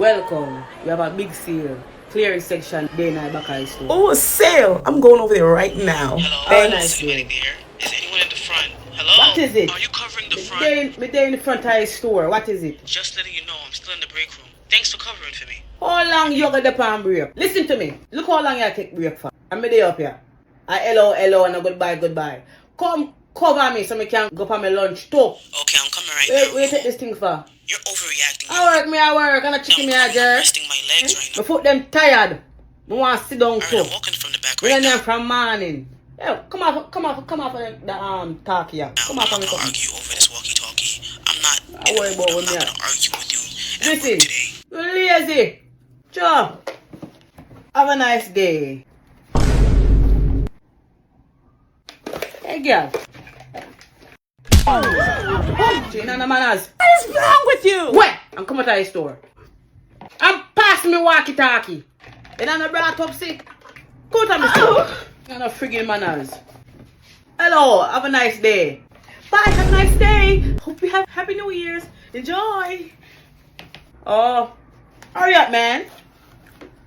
Welcome. We have a big sale. Clearing section, day night back at store. Oh, a sale. I'm going over there right now. Hello? Is anybody there? Is anyone in the front? Hello? What is it? Are you covering the front? Me there in the front of the store. What is it? Just letting you know, I'm still in the break room. Thanks for covering for me. How long you got the palm break? Listen to me. Look how long you take break for. I'm there up here. Hello, and a goodbye. Come cover me so I can go for my lunch too. Okay, I'm coming right now. Where you take this thing for? You're overreacting. I work. I'm not chicken me I'm jerk. resting my legs right now. My foot them tired. I want to sit down too. I'm walking from the back We're right now. from morning. Yeah, come off the talk here. I'm not gonna argue over this walkie-talkie. I'm not I worry about I'm when not me gonna argue with you at Listen, work today. you're lazy. Sure. Have a nice day. Hey, girl. She none of manners. What is wrong with you? Wait, I'm coming to the store. I'm passing me walkie-talkie. You don't brought up sick. Go to me store. You're not friggin' manners. Hello, have a nice day. Bye, have a nice day. Hope you have Happy New Year's. Enjoy. Oh, hurry up, man.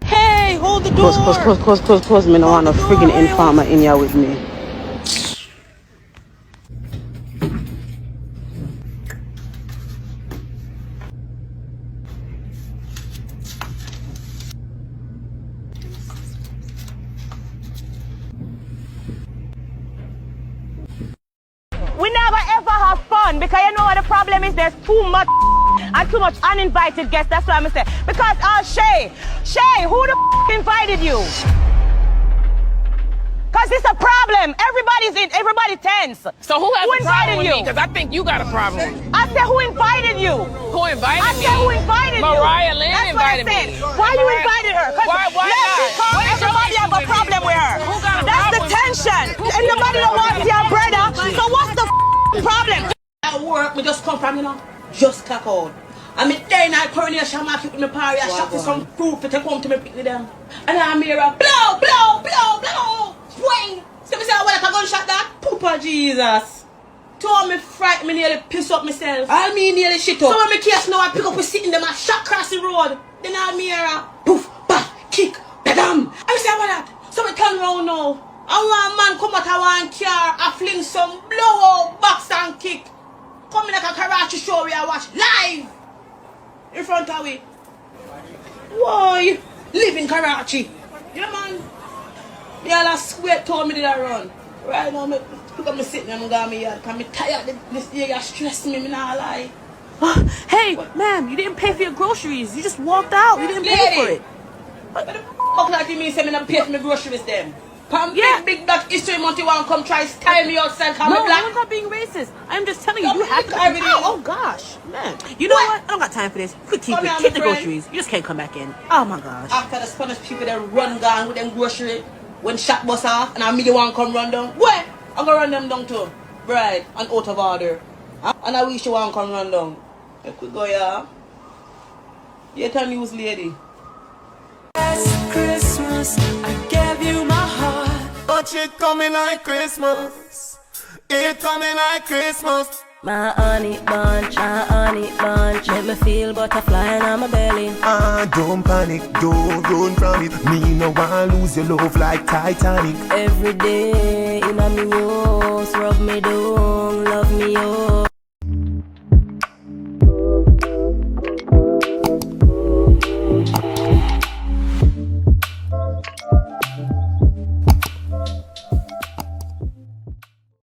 Hey, hold the door. Close. Me no want no friggin' informer in here with me. We never ever have fun because you know what the problem is. There's too much and too much uninvited guests. That's what I'm saying. Because Shay, who the invited you? Cause it's a problem. Everybody tense. So who has a problem with you? me? Because I think you got a problem. I said who invited you? Who invited I me? said who invited you? Mariah Lynn That's invited what I said. me. Why you invited her? Why not? What is your Everybody issue have a with me? problem with her. Who got a That's the problem with me? tension. And nobody don't want your brother. So what's the problem? At work, me just come from, just clock out. I'm there in our coronation market with my party. I shop for some fruit to take home to me pick them. And I'm here, blow, swing. So me say, what if I gunshot that? Poopa Jesus. Told me fright me nearly piss up myself. I mean nearly shit up. So when me case now I pick up we sitting them and shot across the road. Then I'm here, poof, bat, kick, badam. I say what that? So we turn round now. And one man come out of one car, I fling some blow box and kick. Come in like a karate show we I watch live in front of we. Why? Live in Karachi. Yeah man. Yeah, that square told me that I run. Right now, look at me sitting and I'm going to me yard. Because I'm tired. This area stress me, not lie. Hey, ma'am, you didn't pay for your groceries. You just walked out. You didn't pay for it. What the fuck like you mean say me not pay for my groceries them? Pam big black history month you want to come try style me outside because I'm black. I'm not being racist. I'm just telling you, Don't you have be to. everything. Oh gosh, man. You know what? I don't got time for this. Quick, keep Come it. here, Keep the my friend. groceries. You just can't come back in. Oh my gosh. After the Spanish people that run down with them grocery, when shot bus off and I me want to come run down. Where? I'm going to run them down too. Bride and out of order. And I wish you want to come run down. If we go here. You tell me who's lady. Last Christmas, I gave you my heart, but it coming like Christmas. It coming like Christmas. My honey bunch, make me feel butterfly in my belly. Don't panic, don't run from it. Me no want lose your love like Titanic. Every day in a me house, rub me down, love me up.